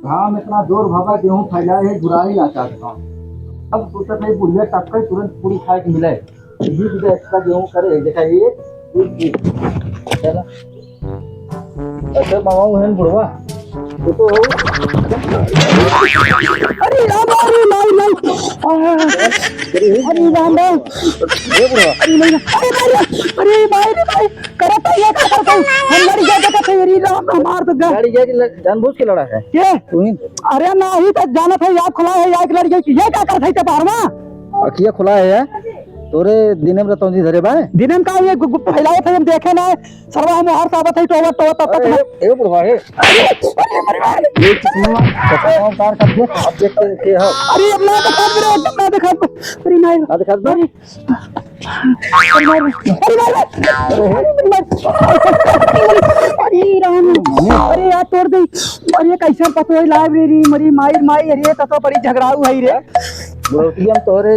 घाम इतना जोर भगा गेहूँ फैलाए है बुरा ही आता था। अब सोचत नहीं बुढ़िया टक्कर तुरंत पूरी खाए के मिले यही भी एक्स्ट्रा गेहूँ करे देखा ये चला अच्छा मामा है बुढ़वा तो अरे राम अरे नहीं नहीं अरे राम ये बुढ़वा अरे भाई करता ये क्या करता हम लड़ गए तो तेरी राम हमार तो गाड़ी ये जानबूझ के लड़ा है ये तू ही अरे नहीं तो जाना था याद खुला है याद लड़ गई ये क्या करता है बाहर में अखिया खुला है तोरे दिने में रतौंजी धरे बा दिनम का ये फैलाए थे हम देखे ना सरवा हम हर साबत है तो तब ए बुढ़वा है ये चश्मा उतार कर दे अब देख के हो अरे अब ना देखा अरे नहीं ना दिखा दो अरे राम अरे यार तोड़ दी अरे कैसे पतो है लाइब्रेरी मरी माई अरे तो बड़ी झगड़ाऊ है रे बुढ़ौतियम तोरे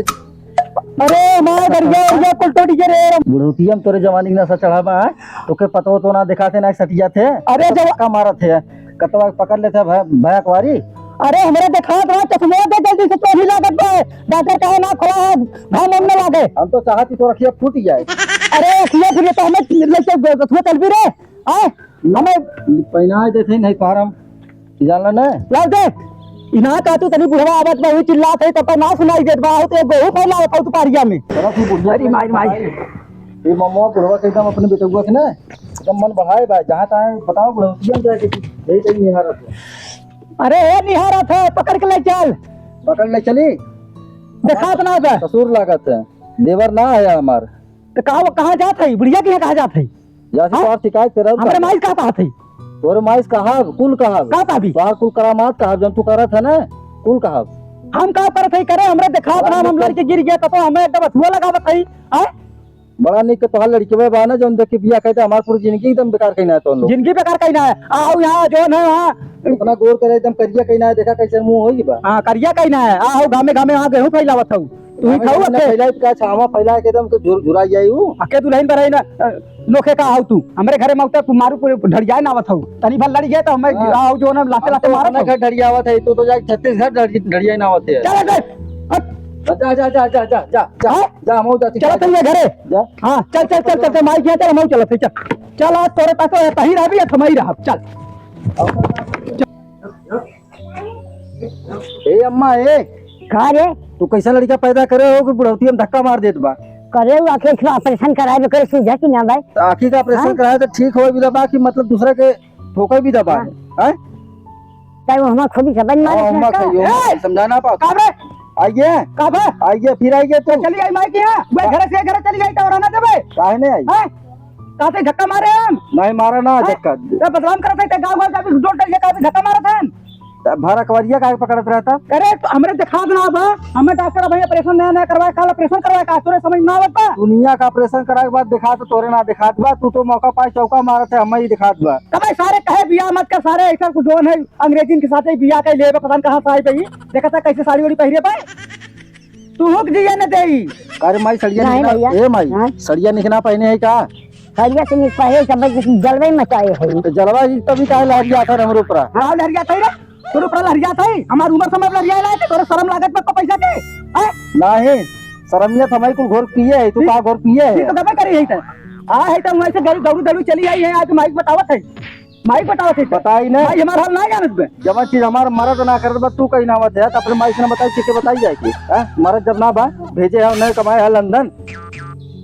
अरे मां दरिया कुल टूट गए रे बुढ़ौतियम तोरे जवानी ना सा चढ़ावा है तोके पतो तो ना दिखाते ना सटिया थे अरे जब का मारा थे कतवा पकड़ लेते भया कुवारी अरे हमरे देखा तो चश्मा दे जल्दी से तो ही लागत है डॉक्टर कहे ना खुला है हम न लागे हम तो चाहती तो रखिए फूट जाए अरे किया फिर तो हमें लेके तो चल भी रे आ हमें पहना देते नहीं तो हम जानला ना ला दे इना का तू तनी बुढ़वा आवाज में चिल्लात है तब ना सुनाई देत बा तो गेहूं फैला है तू पारिया में चलो तू बुढ़िया अरे माई ये मम्मा बुढ़वा के एकदम अपने बेटुआ के ना एकदम मन बढ़ाए बा जहां तहां बताओ बुढ़ौतियम जाए के यही कहीं निहारा अरे निहारा था पकड़ के ले चल पकड़ ले चली देखा तो ना बे कसूर लागत है देवर ना है हमार तो कहां जात है बुढ़िया के कहां जात है या से और शिकायत कर रहा हमरे माई का है तोरे माइस कहा कुल कहा का भी बाहर कुल करामात कहा जब तू करत है ना कुल कहा हम का करत है करे हमरे देखा तो हम लड़के गिर गया तो हमें एकदम अथुआ लगावत है आ बड़ा निक तोहार लड़के बा ना जौन देख के बिया कहते हमार पूरी जिंदगी एकदम बेकार कहीं ना तो लोग जिंदगी बेकार कहीं ना है आओ यहाँ जो है वहाँ अपना गौर करे एकदम करिया कहीं ना देखा कैसे मुंह होई बा हाँ करिया कहीं ना है आओ गामे वहाँ गेहूं फैलावत हूँ तू ही खाऊ अके फैला का छावा फैला के एकदम झुरा जाई हूं अके दुल्हन पर है ना लोखे का आओ तू हमरे घरे में उतर मारू पूरे ढड़िया ना आवत हूँ तनी भल लड़ी गए तो हमें आओ जो ना लाते लाते मारत घर ढड़िया आवत है तो जाके छत्तीसगढ़ ढड़िया ना आवत है चल जा जा जा जा जा जा जा जा हम जाती चल तुम घरे जा हाँ चल माई गया चल हम चलते चल आज तोरे तक तही रह भी थमई रह चल ए अम्मा ए का रे तू कैसा लड़का पैदा करे हो कि बुढ़ौती हम धक्का मार देत बा करे आखिर इसमें ऑपरेशन कराए करे सुझा कि ना भाई तो आखिर का ऑपरेशन कराए तो ठीक हो भी दबा कि मतलब दूसरा के ठोकर भी दबा है चाहे वो हमारा खुद समझ मारे अम्मा कहियो समझाना पा का बे आइए का बे आइए फिर आइए तो चली आई माई के यहाँ मैं घर से घर चली गई तो और ना देबे काहे नहीं आई हैं काते धक्का मारे हम नहीं मारा ना धक्का तो बदनाम करत है गांव गांव जाके डोल टल के काते धक्का मारत हैं भारा कवरिया काहे पकड़त रहता अरे तो हमरे दिखा देना बा हमें डॉक्टर भाई ऑपरेशन नया करवाए काल ऑपरेशन करवाए का तोरे समझ ना आवत बा दुनिया का ऑपरेशन कराए के बाद दिखा तो तोरे ना दिखात बा तू तो मौका पाए चौका मारत है हमें ही दिखात बा कभी सारे कहे बिया मत कर सारे ऐसा कुछ जोन है अंग्रेजी के साथ बिया के ले पता कहां से आई पे देखा था कैसे साड़ी वाड़ी पहरे पाए तू हुक दिया न देई अरे माई सड़िया निकना ए माई सड़िया निकना पहने है का सड़िया से निक पहले सब जलवे मचाए है तो जलवा जी तभी काहे लहरिया था हमरो ऊपर हां लहरिया था रे तोरे ऊपर लहरिया था हमार उम्र समय लहरिया लाए तोरे शर्म लागत में को पैसा के हैं नहीं शर्मियत हमारी कुल घोर पिए है तू का घोर पिए है तो दबे करी है त आ है तो वैसे गरी दौड़ू दौड़ू चली आई है आज माइक बतावत है माइक बतावत है बताई नहीं भाई हमारा हाल ना जानत बे जब चीज हमारा मरद ना कर बा तू कहीं ना मत है तो अपने माइक ने बताई के बताई जाएगी हैं मरद जब ना बा भेजे है नहीं कमाए है लंदन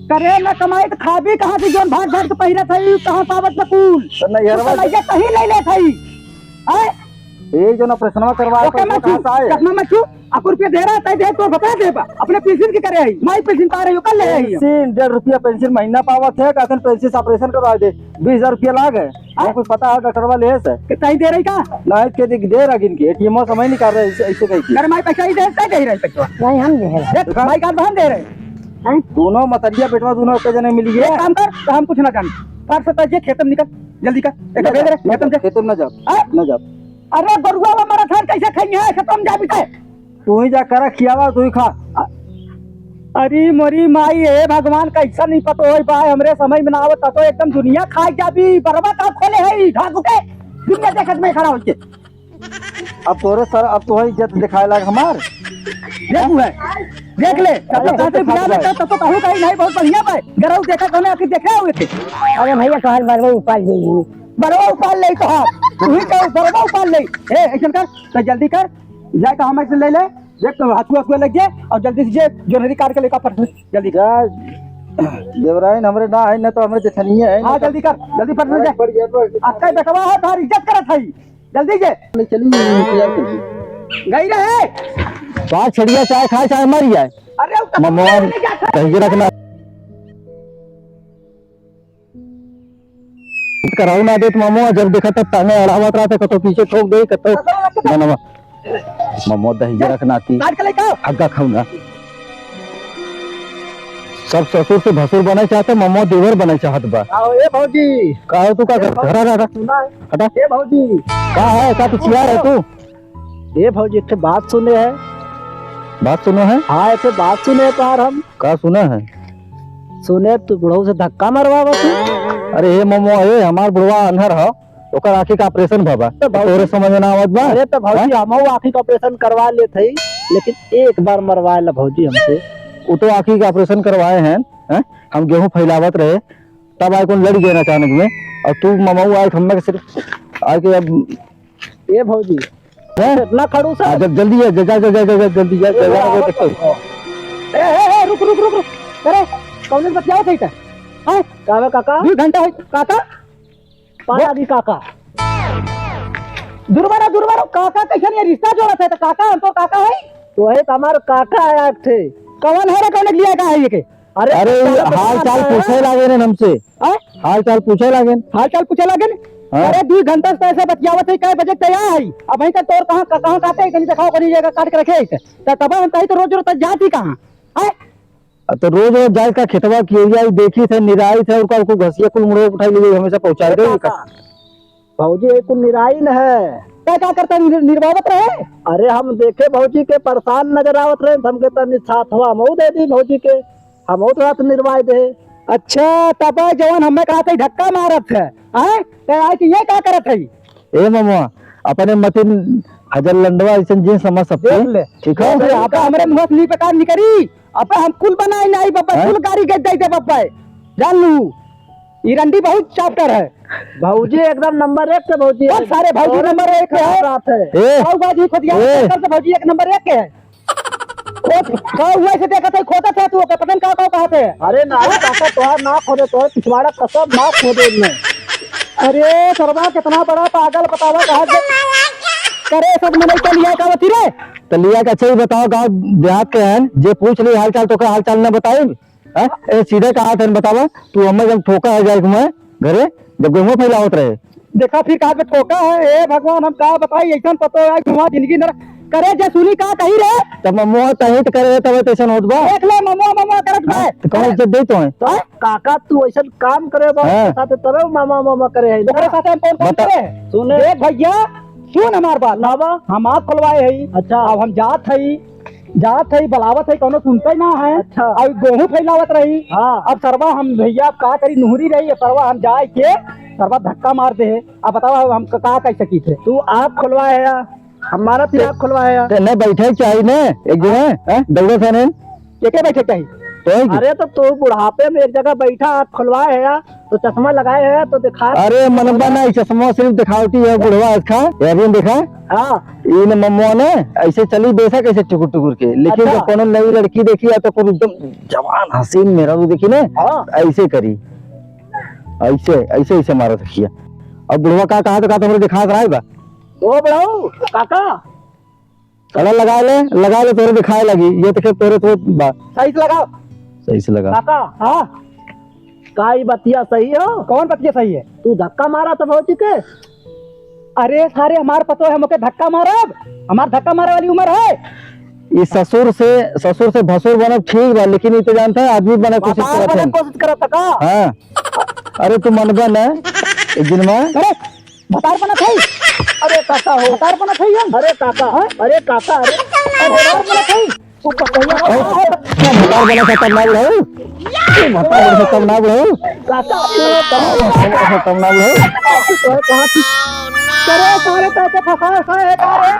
करे ना कमाई तो खा भी कहां से जोन भाग भाग के पहिरा था कहां पावत में कूल तो नहीं हरवा लइका कहीं ले ले थई हैं ये जो ऑपरेशन करवाए ओके मैं कहां से आए चश्मा में छू आप रुपया दे रहा है दे तो बता दे बा अपने पेंशन की करे आई माई पेंशन पा रही हो कल ले आई पेंशन 1.5 रुपया पेंशन महीना पावत है कहते पेंशन से ऑपरेशन करवा दे 20,000 रुपया लाग है आपको कुछ पता है डॉक्टर वाले है कितना ही दे रही का नहीं के दे रहा गिन के एटीएम समय निकाल रहे ऐसे कही अरे माई पैसा ही दे रही पैसा नहीं हम दे रहे माई कार्ड हम दे रहे दोनों मतरिया बेटवा दोनों एक जने मिल गए काम कर तो हम कुछ ना जान कर सकता है खेतम निकल जल्दी कर एक भेज रहे खेतम न जा अरे बरुआ हमारा थार कैसे खाई है खत्म जा बिता तू ही जा कर खियावा तू ही खा अरे मोरी माई है भगवान कैसा नहीं पतो है भाई हमरे समझ में ना आवत तो एकदम दुनिया खा जाबी बर्बाद आप खोले है ढाक के दुनिया देखत में खड़ा होके अब तोरे सर अब तो इज्जत दिखाए लग हमार देख हुआ देख ले तब तो कहते बिना बेटा तब तो कहूँ कहीं नहीं बहुत बढ़िया भाई गरौ देखा कौन आखिर देखे हुए थे। अरे भैया कहल बरवा उपाल गई बरवा उपाल ले तो हाँ तू ही कहो बरवा उपाल ले ए ऐसा कर तो जल्दी कर जाए कहा मैं से ले ले देख तो हाथुआ लग गया और जल्दी से जे जोनरी कार के लेकर पर जल्दी कर देवरायन हमरे ना है ना तो हमरे जथनीय है। हाँ जल्दी कर जल्दी पर जा आपका बेटवा है तार इज्जत करत है जल्दी जे चली गई रहे बात छड़िया चाय खाए चाहे मर जाए अरे मम्मा दही रखना कराऊ ना दे मम्मा जब देखा तब ताने अड़ावत रहा था कतो पीछे ठोक दे कतो बनवा मम्मा दही रखना थी काट के लेकर अग्गा खाऊंगा सब ससुर से भसुर बने चाहते मम्मा देवर बने चाहत बा आओ ए भौजी का है तू का कर घरा रहा हटा ए भौजी का है का तू चिया है तू ए भौजी एक बात सुने है बात सुनो है हाँ एक बात सुने पार हम का सुना है सुने तू बुढ़ऊ से धक्का मरवावा तू अरे हे मम्मा ए हमार बुढ़वा अंधर ह ओकर आंखी का ऑपरेशन भबा तो तोरे समझ ना आवत बा अरे तो भौजी हमहू आँखी का ऑपरेशन करवा ले थे लेकिन एक बार मरवा ला भौजी हमसे वो तो आंखी का ऑपरेशन करवाए हैं हम गेहूं फैलावत रहे तब आए कौन लड़ गए अचानक में और तू ममाऊ आए हम सिर्फ आके अब ए भौजी इतना खड़ूस है जब जल्दी है जा जल्दी जा देखो ए रुक रुक रुक रुक अरे कौन बतियाओ थे का हां काका काका 2 घंटा हो काका पाया दी काका दुर्बारा काका कैसे नहीं रिश्ता जोड़ा थे तो काका हम तो काका है तो है हमार काका आया थे कौन है रे कौन लिया का है ये के अरे हाल चाल पूछे लागे ने हमसे हाल चाल पूछे लागे अरे 2 घंटा से ऐसे बतियावत है कै बजे तैयार है अब वहीं का तोर कहां काटे है कहीं दिखाओ कहीं जगह काट के रखे है तब हम कहीं तो रोज रोज जाती कहां है तो रोज रोज जाए का खेतवा किया देखी थे निराई थे और को घसिया कुल मुड़ो उठाई ले हमेशा पहुंचा दे भौजी एक निराई न है क्या करता निर्वावत रहे अरे हम देखे भौजी के परेशान नजर आवत रहे हमके तनी साथ हुआ मऊ दे दी भौजी के हम तो रात निर्वाय दे अच्छा तब जवान हमें कहा था धक्का मारत है आज ये क्या करत है ए मम्मा अपने मतिन हजर लंडवा ऐसे जिन समझ सकते ठीक है आप हमारे मुंह से प्रकार निकरी अब हम कुल बनाए नहीं बाबा कुल गाड़ी गद दे बाबा जान लू ये रंडी बहुत चैप्टर है भौजी एकदम नंबर 1 से भौजी सारे भौजी नंबर 1 है बात है बाजी खुदिया से भौजी 1 नंबर 1 के है खोद हुए से देखा था खोदा था तू के पतन का कहा थे अरे ना काका तोहार ना खोदे तो पिछवाड़ा कसम ना खोदे में अरे सरवा कितना बड़ा पागल बतावा कहा करे सब में नहीं चलिए का बती रे तलिया का अच्छा ही बताओ गाँव देहात के हैं जे पूछ ली हाल चाल तो का हाल चाल न बताए ए सीधे कहा था बतावा तू हमें जब ठोका है जाए मैं घरे जब गेहूं फैलावत रहे देखा फिर कहा ठोका है ए भगवान हम का बताई ऐसा पता है कि जिंदगी न करे जे सुनी का कही रे तब मम्मा तहित करे तब तैसन होत बा देख ले मम्मा करत बा तो कौन इज्जत दे तो है काका तू ऐसा काम करे बा साथ तरह मामा करे है तेरे साथ हम कौन करे सुन देख भैया सुन हमार बात नावा हम आँख खुलवाए है अच्छा अब हम जात है बलावत है कोनो सुनते ना है अच्छा अब गेहूं फैलावत रही हाँ अब सरवा हम भैया का करी नुहरी रही है सरवा हम जाए के सरवा धक्का मार दे अब बताओ हम का कह सकी थे तू आँख खुलवाए है हमारा फिर आँख खुलवाए है न बैठे चाहिए न एक जगह दौड़े थे न के बैठे चाहिए अरे तो तू बुढ़ापे में एक जगह बैठा आँख खुलवाए है तो चश्मा लगाए है तो दिखा अरे मनबा नहीं चश्मा सिर्फ दिखावटी है बुढ़वा इसका अभी देखा हाँ इन मम्मा ने ऐसे चली बेसा कैसे टुकुर टुकुर के लेकिन जब कोनो नई लड़की देखी है तो कोई एकदम जवान हसीन मेरा भी देखी ना ऐसे करी ऐसे मारा सकिया अब बुढ़वा का कहा तो हमरे दिखा रहा ओ बड़ाऊ काका कलर लगा ले तोरे दिखाए लगी ये तो तोरे तो सही से लगाओ सही से लगा काका हाँ काई बतिया सही हो कौन बतिया सही है तू धक्का मारा तो भौजी के अरे सारे हमार पतो है मुके धक्का मारब हमार धक्का मारे वाली उम्र है ये ससुर से भसुर बनब ठीक बा लेकिन ये तो जानता है आदमी बने कोशिश करत का हाँ अरे तू मनबा न एक दिन में अरे भतार बना था अरे काका हो भतार बना था अरे काका अरे काका अरे भतार बना था तू कहिया भतार बना था तब ना बढ़ो भतार बना तब ना बढ़ो काका तब ना बढ़ो कहां करे सारे पैसे फंसा है कारे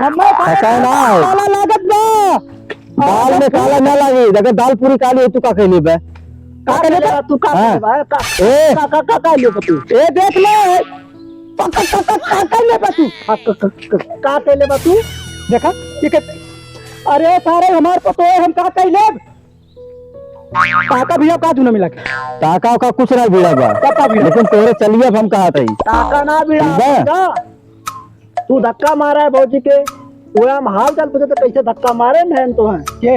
हमें फंसा ना है। काला लागत बा दाल में काला ना लगी, अगर दाल पूरी काली है तू का कहली बे? का करे बा तू का हाँ। करे बा ए का ले तू ए देख ले का ले बा तू का ले बा तू देखा ठीक है। अरे सारे हमार को तो हम का कह ले काका भैया का तू ना मिला टाका का कुछ ना भिड़ा बा, काका भैया लेकिन तोरे चलिए अब हम कहा था काका ना बिड़ा तू धक्का मारा है भौजी के पूरा हम हाल चाल पूछे तो कैसे धक्का मारे बहन तो है ये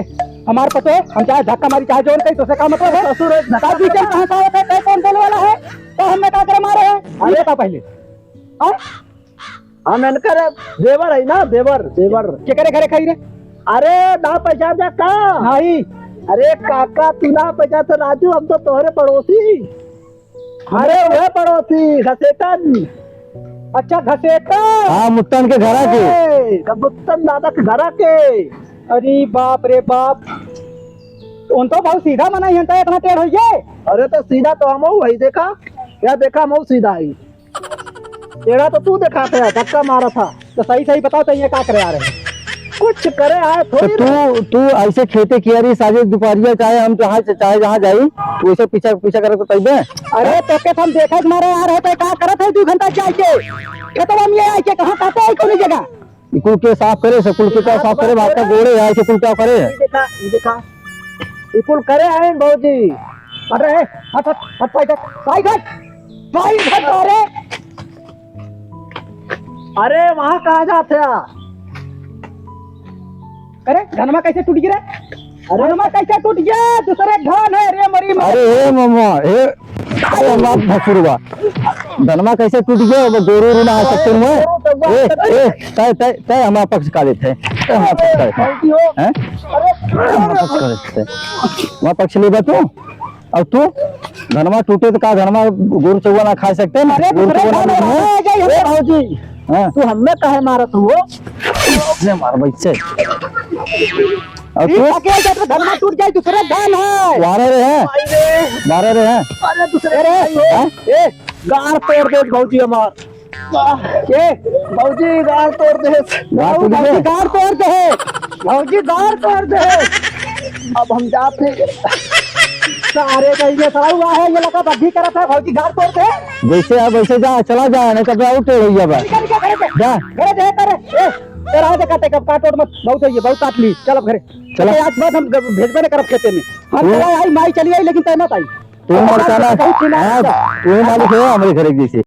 हमार पतो है हम चाहे धक्का मारी चाहे जोर कहीं तो से का मतलब है ससुर धक्का भी कहीं कहां का होता है कौन बोलने वाला है तो हमने का करे मारे हैं अरे का पहले हां हम इनकर देवर है ना देवर के करे घरे खाई रे अरे ना पैसा जा का नहीं अरे काका तू ना पैसा तो राजू हम तो तोहरे पड़ोसी अरे वो पड़ोसी घसेटन अच्छा घसेटन हाँ मुत्तन के घरा के कबूतन दादा के घरा के अरे बाप रे बाप उन तो बहुत सीधा मना ही है इतना टेढ़ होइए अरे तो सीधा तो हम वही देखा क्या देखा हम सीधा ही टेढ़ा तो तू देखा था धक्का मारा था तो सही सही बताओ तो ये क्या करे आ रहे हैं कुछ करे आए तो थोड़ी तू ऐसे खेते किया रही साजे दोपहरिया चाहे हम चाहे जहाँ जाई वैसे पीछा पीछा करे तो तैबे। अरे तो के हम देखा कि मारे आ रहे थे क्या करत है 2 घंटा जाए के ये तो हम ये आए के कहां कहते हैं कोई जगह कुल के साफ करे से कुल के क्या साफ करे भाग का गोड़े आए के कुल क्या करे ये देखा बिल्कुल करे आए भौजी अरे हट हट हट साइड अरे अरे वहां कहा जाते हैं अरे धनमा कैसे टूट गिरा अरे धनमा कैसे टूट गया दूसरे धान है रे मरी अरे हे मामा हे मामा भसुरवा धनमा कैसे टूट गया वो गोरू ना आ सकते हैं ए तय तय तय हमारा पक्ष का देते हैं हमारा पक्ष का देते हैं हमारा पक्ष का देते हैं हमारा पक्ष ले तू और तू धनमा टूटे तो का धनमा गोरू चौवा ना खा सकते हैं अरे गोरू दूसरे चौवा धान ना है भौजी हाँ तू हमें कहे मारत हो ले मार बच्चे और तू अकेले जाकर धनमा टूट जाए दूसरे धान है बारह रहे हैं अरे दूसरे रे ए गार तोड़ दे भौजी हमार ए भौजी गार तोड़ दे गार तोड़ दे भौजी गार तोड़ दे अब हम जाते सारे कहीं खड़ा हुआ है ये लगा बद्धी करत है भौजी गार तोड़ दे जैसे अब वैसे जा चला जा नहीं तो आउट हो गया बा जा घरे दे करे ए तेरा है काटे कब काटोड़ मत बहुत है ये बहुत काट ली चल अब घरे चलो। आज बाद हम भेजबे नहीं करब खेते में हम आई माई चली आई लेकिन तय मत आई तू मरकाना तू मालिक है हमारे घर जैसे